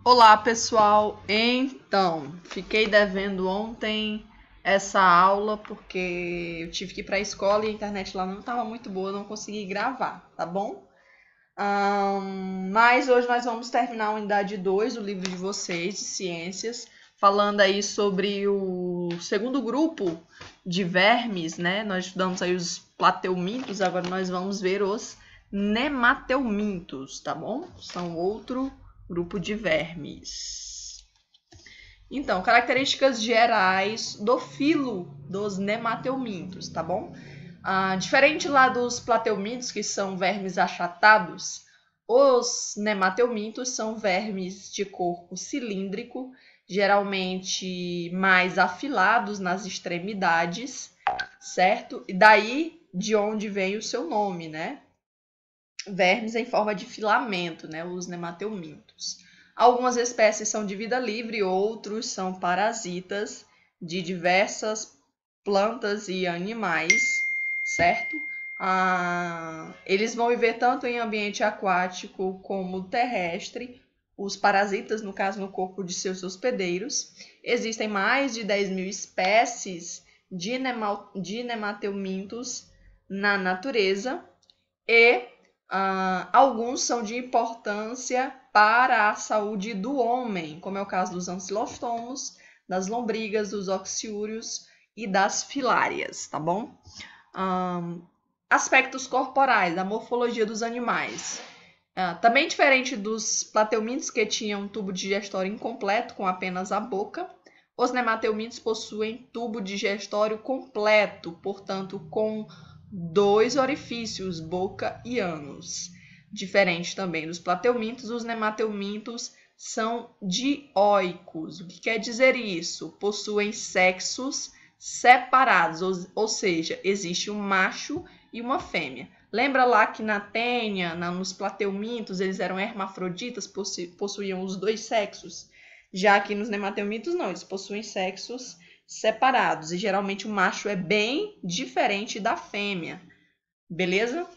Olá, pessoal. Então, fiquei devendo ontem essa aula porque eu tive que ir para a escola e a internet lá não estava muito boa, não consegui gravar, tá bom? Mas hoje nós vamos terminar a unidade 2 do livro de vocês, de ciências, falando aí sobre o segundo grupo de vermes, né? Nós estudamos aí os plateumintos, agora nós vamos ver os nemateumintos, tá bom? São outro grupo de vermes. Então, características gerais do filo dos nemateumintos, tá bom? Diferente lá dos plateumintos, que são vermes achatados, os nemateumintos são vermes de corpo cilíndrico, geralmente mais afilados nas extremidades, certo? E daí de onde vem o seu nome, né? Vermes em forma de filamento, né? Os nemateumintos. Algumas espécies são de vida livre, outros são parasitas de diversas plantas e animais, certo? Eles vão viver tanto em ambiente aquático como terrestre. Os parasitas, no caso, no corpo de seus hospedeiros. Existem mais de 10.000 espécies de nemateumintos na natureza e alguns são de importância para a saúde do homem, como é o caso dos ancilostomos, das lombrigas, dos oxiúrios e das filárias, tá bom? Aspectos corporais, a morfologia dos animais. Também diferente dos plateumintos, que tinham um tubo digestório incompleto com apenas a boca, os nemateumintos possuem tubo digestório completo, portanto com 2 orifícios, boca e ânus. Diferente também dos plateumintos, os nemateumintos são dioicos. O que quer dizer isso? Possuem sexos separados, ou seja, existe um macho e uma fêmea. Lembra lá que na tênia, nos plateumintos, eles eram hermafroditas, possuíam os 2 sexos? Já que nos nemateumintos não, eles possuem sexos separados e geralmente o macho é bem diferente da fêmea, beleza?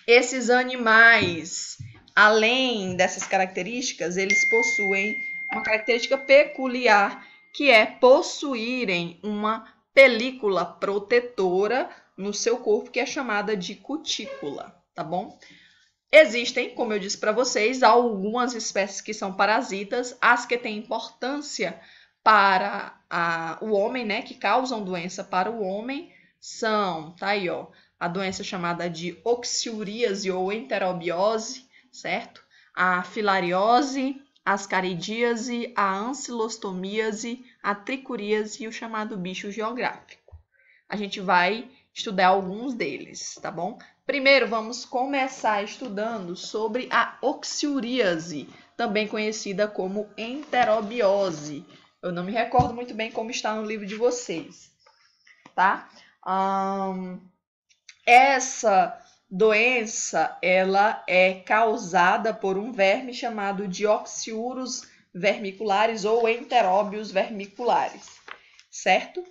Esses animais, além dessas características, eles possuem uma característica peculiar, que é possuírem uma película protetora no seu corpo, que é chamada de cutícula, tá bom? Existem, como eu disse para vocês, algumas espécies que são parasitas, as que têm importância para o homem, né, que causam doença para o homem, são, tá aí, ó, a doença chamada de oxiuríase ou enterobiose, certo? A filariose, a ascaridíase, a ancilostomíase, a tricuríase e o chamado bicho geográfico. A gente vai estudar alguns deles, tá bom? Primeiro, vamos começar estudando sobre a oxiuríase, também conhecida como enterobiose. Eu não me recordo muito bem como está no livro de vocês, tá? Essa doença, ela é causada por um verme chamado de oxiurus vermiculares ou enteróbios vermiculares, certo?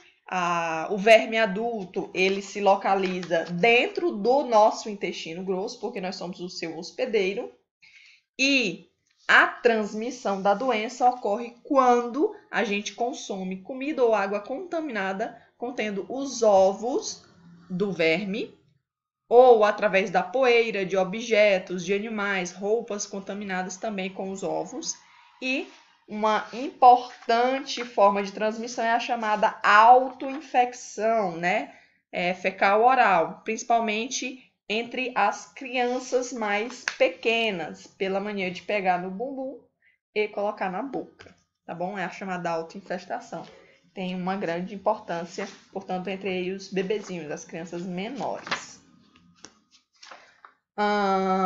O verme adulto, ele se localiza dentro do nosso intestino grosso, porque nós somos o seu hospedeiro, e a transmissão da doença ocorre quando a gente consome comida ou água contaminada contendo os ovos do verme, ou através da poeira de objetos, de animais, roupas contaminadas também com os ovos. E uma importante forma de transmissão é a chamada autoinfecção, né? Fecal-oral, principalmente entre as crianças mais pequenas, pela mania de pegar no bumbum e colocar na boca, tá bom? É a chamada autoinfestação. Tem uma grande importância, portanto, entre os bebezinhos, as crianças menores.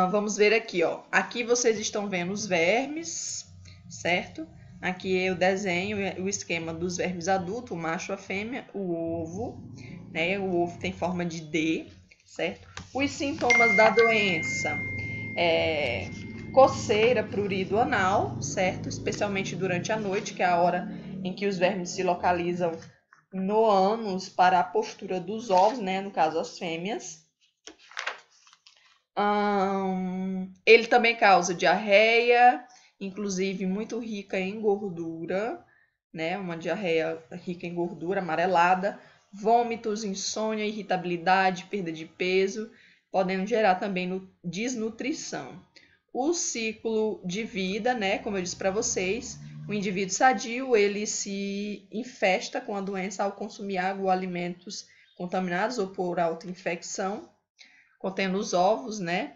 Vamos ver aqui, ó. Aqui vocês estão vendo os vermes, certo? Aqui é o desenho, o esquema dos vermes adultos, o macho, a fêmea, o ovo, né? O ovo tem forma de D, certo? Os sintomas da doença é coceira, prurido anal, certo? Especialmente durante a noite, que é a hora em que os vermes se localizam no ânus para a postura dos ovos, né? No caso, as fêmeas. Ele também causa diarreia inclusive muito rica em gordura, né? Uma diarreia rica em gordura, amarelada, vômitos, insônia, irritabilidade, perda de peso, podendo gerar também desnutrição. O ciclo de vida, né? Como eu disse para vocês, o indivíduo sadio, ele se infesta com a doença ao consumir água ou alimentos contaminados ou por autoinfecção, contendo os ovos, né?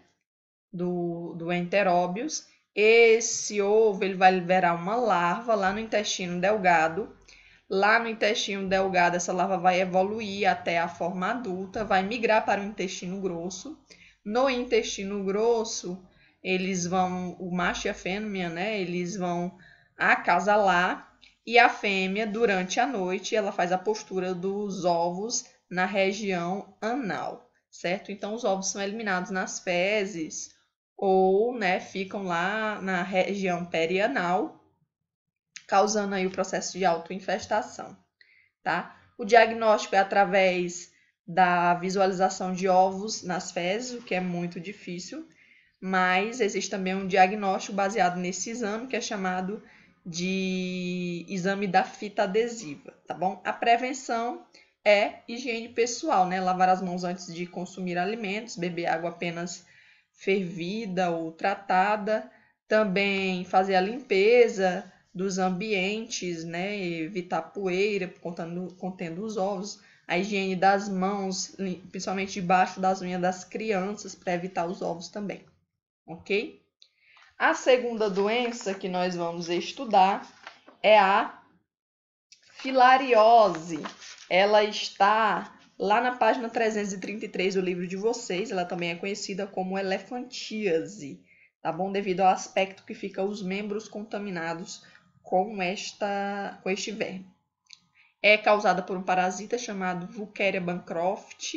Do enteróbios. Esse ovo ele vai liberar uma larva lá no intestino delgado. Lá no intestino delgado, essa larva vai evoluir até a forma adulta, vai migrar para o intestino grosso. No intestino grosso, eles vão, o macho e a fêmea, né? Eles vão acasalar e a fêmea, durante a noite, ela faz a postura dos ovos na região anal, certo? Então, os ovos são eliminados nas fezes ou, né, ficam lá na região perianal, causando aí o processo de autoinfestação, tá? O diagnóstico é através da visualização de ovos nas fezes, o que é muito difícil, mas existe também um diagnóstico baseado nesse exame, que é chamado de exame da fita adesiva, tá bom? A prevenção é higiene pessoal, né? Lavar as mãos antes de consumir alimentos, beber água apenas fervida ou tratada, também fazer a limpeza dos ambientes, né? Evitar poeira contendo os ovos, a higiene das mãos, principalmente debaixo das unhas das crianças, para evitar os ovos também, ok? A segunda doença que nós vamos estudar é a filariose. Ela está lá na página 333 do livro de vocês. Ela também é conhecida como elefantíase, tá bom? Devido ao aspecto que fica os membros contaminados com este verme. É causada por um parasita chamado Wucheria bancroft,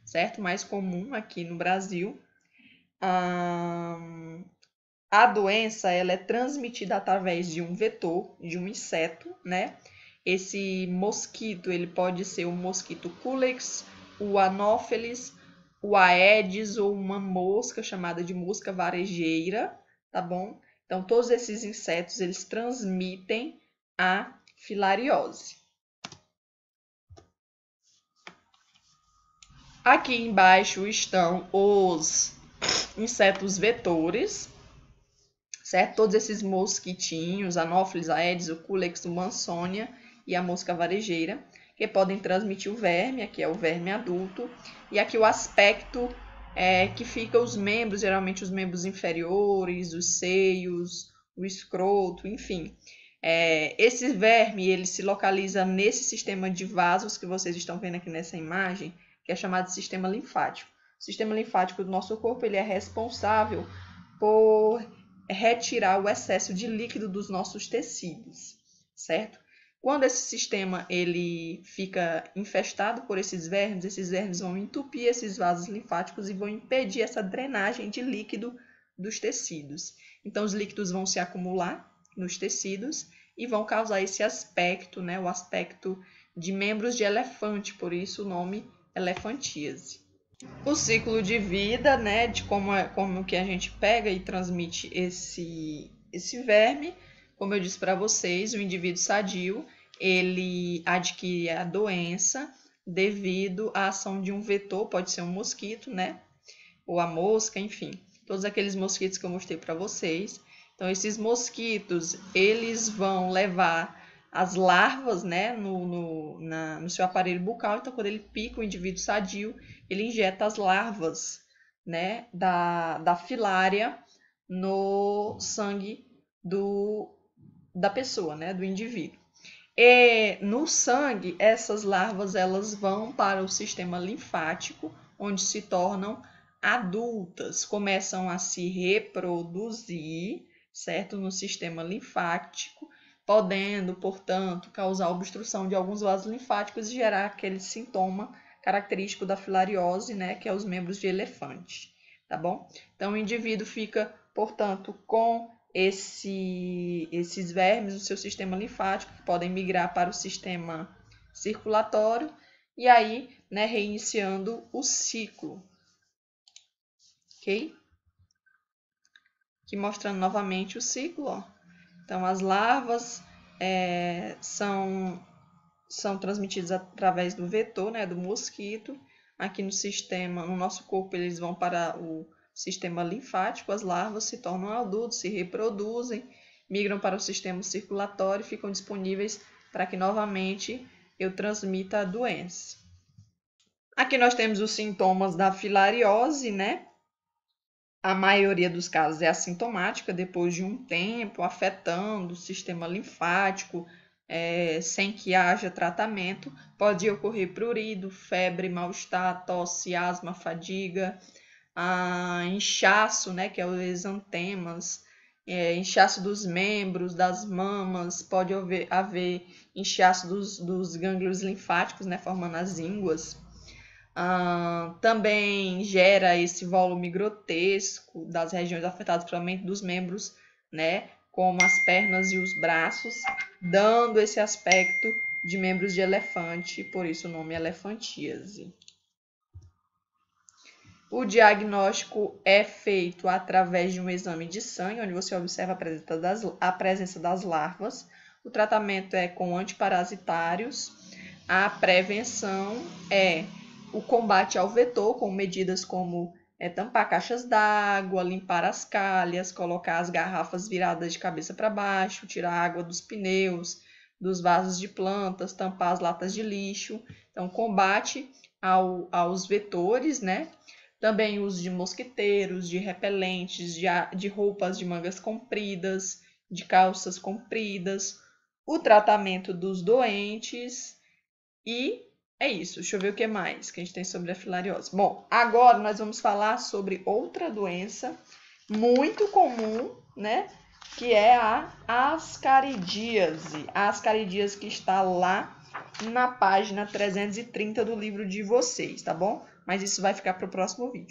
certo? Mais comum aqui no Brasil. A doença ela é transmitida através de um vetor, de um inseto, né? Esse mosquito, ele pode ser o mosquito Culex, o Anopheles, o Aedes ou uma mosca chamada de mosca varejeira, tá bom? Então, todos esses insetos, eles transmitem a filariose. Aqui embaixo estão os insetos vetores, certo? Todos esses mosquitinhos, Anopheles, Aedes, o Culex, o Mansônia e a mosca varejeira, que podem transmitir o verme, aqui é o verme adulto, e aqui o aspecto que fica os membros, geralmente os membros inferiores, os seios, o escroto, enfim. Esse verme, ele se localiza nesse sistema de vasos que vocês estão vendo aqui nessa imagem, que é chamado de sistema linfático. O sistema linfático do nosso corpo, ele é responsável por retirar o excesso de líquido dos nossos tecidos, certo? Quando esse sistema ele fica infestado por esses vermes vão entupir esses vasos linfáticos e vão impedir essa drenagem de líquido dos tecidos. Então, os líquidos vão se acumular nos tecidos e vão causar esse aspecto, né, o aspecto de membros de elefante, por isso o nome elefantíase. O ciclo de vida, né, de como que a gente pega e transmite esse verme. Como eu disse para vocês, o indivíduo sadio, ele adquire a doença devido à ação de um vetor, pode ser um mosquito, né, ou a mosca, enfim, todos aqueles mosquitos que eu mostrei para vocês. Então, esses mosquitos, eles vão levar as larvas, né, no seu aparelho bucal. Então, quando ele pica o indivíduo sadio, ele injeta as larvas, né, da filária no sangue da pessoa, né, do indivíduo. E no sangue, essas larvas elas vão para o sistema linfático, onde se tornam adultas, começam a se reproduzir, certo, no sistema linfático, podendo, portanto, causar obstrução de alguns vasos linfáticos e gerar aquele sintoma característico da filariose, né, que é os membros de elefante, tá bom? Então, o indivíduo fica, portanto, com esses vermes no seu sistema linfático, que podem migrar para o sistema circulatório, e aí, né, reiniciando o ciclo, ok? Aqui mostrando novamente o ciclo, ó. Então, as larvas são transmitidas através do vetor, né, do mosquito. Aqui no nosso corpo, eles vão para o sistema linfático, as larvas se tornam adultos, se reproduzem, migram para o sistema circulatório e ficam disponíveis para que novamente eu transmita a doença. Aqui nós temos os sintomas da filariose, né? A maioria dos casos é assintomática depois de um tempo, afetando o sistema linfático, sem que haja tratamento. Pode ocorrer prurido, febre, mal-estar, tosse, asma, fadiga, inchaço, né, que é os exantemas, inchaço dos membros, das mamas, pode haver inchaço dos gânglios linfáticos, né, formando as ínguas. Também gera esse volume grotesco das regiões afetadas, principalmente dos membros, né, como as pernas e os braços, dando esse aspecto de membros de elefante, por isso o nome elefantíase. O diagnóstico é feito através de um exame de sangue, onde você observa a presença das larvas. O tratamento é com antiparasitários. A prevenção é o combate ao vetor, com medidas como tampar caixas d'água, limpar as calhas, colocar as garrafas viradas de cabeça para baixo, tirar a água dos pneus, dos vasos de plantas, tampar as latas de lixo. Então, combate aos vetores, né? Também uso de mosquiteiros, de repelentes, de roupas de mangas compridas, de calças compridas, o tratamento dos doentes e é isso. Deixa eu ver o que mais que a gente tem sobre a filariose. Bom, agora nós vamos falar sobre outra doença muito comum, né? Que é a ascaridíase. A ascaridíase que está lá na página 330 do livro de vocês, tá bom? Mas isso vai ficar para o próximo vídeo.